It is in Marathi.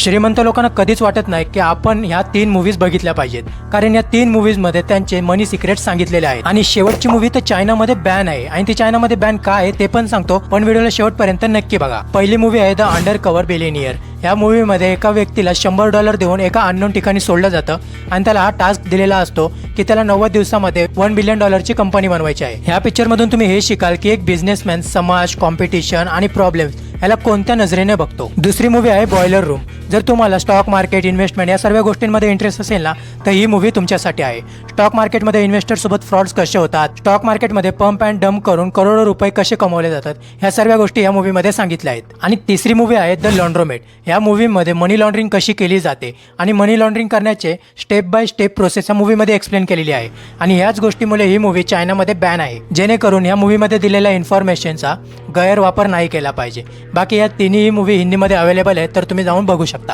श्रीमंत लोकांना कधीच वाटत नाही की आपण ह्या 3 मूवीज बघितल्या पाहिजेत, कारण या 3 मूवीज मध्ये त्यांचे मनी सिक्रेट सांगितलेले आहेत. आणि शेवटची मूवी तर चायनामध्ये बॅन आहे, आणि ती चायनामध्ये बॅन का आहे ते पण सांगतो, पण व्हिडिओला शेवटपर्यंत नक्की बघा. पहिली मूवी आहे द अंडर कव्हर बिलियनियर. या मूवीमध्ये एका व्यक्तीला $100 देऊन एका अननोन ठिकाणी सोडलं जातं आणि त्याला हा टास्क दिलेला असतो की त्याला 90 दिवसामध्ये $1 बिलियन ची कंपनी बनवायची आहे. ह्या पिक्चर मधून तुम्ही हे शिकाल की एक बिझनेसमॅन समाज, कॉम्पिटिशन आणि प्रॉब्लेम्स याला कोणत्या नजरेने बघतो. दुसरी मूवी आहे बॉयलर रूम. जर तुम्हाला स्टॉक मार्केट, इन्व्हेस्टमेंट या सर्व गोष्टींमध्ये इंटरेस्ट असेल ना, तर ही मूवी तुमच्यासाठी आहे. स्टॉक मार्केटमध्ये इन्व्हेस्टर सोबत फ्रॉड्स कसे होतात, स्टॉक मार्केटमध्ये पंप अँड डंप करून करोडो रुपये कसे कमवले जातात, ह्या सर्व गोष्टी या मूवीमध्ये सांगितल्या आहेत. आणि तिसरी मूवी आहे द लॉन्ड्रोमेट. या मूवीमध्ये मनी लॉन्ड्रिंग कशी केली जाते आणि मनी लॉन्ड्रिंग करण्याचे स्टेप बाय स्टेप प्रोसेस या मूवीमध्ये एक्सप्लेन केलेली आहे. आणि ह्याच गोष्टीमुळे ही मूवी चायनामध्ये बॅन आहे, जेणेकरून या मूवीमध्ये दिलेल्या इन्फॉर्मेशनचा गैरवापर नाही केला पाहिजे. बाकी या तिन्ही मूवी हिंदीमध्ये अवेलेबल आहेत, तर तुम्ही जाऊन बघू शकता.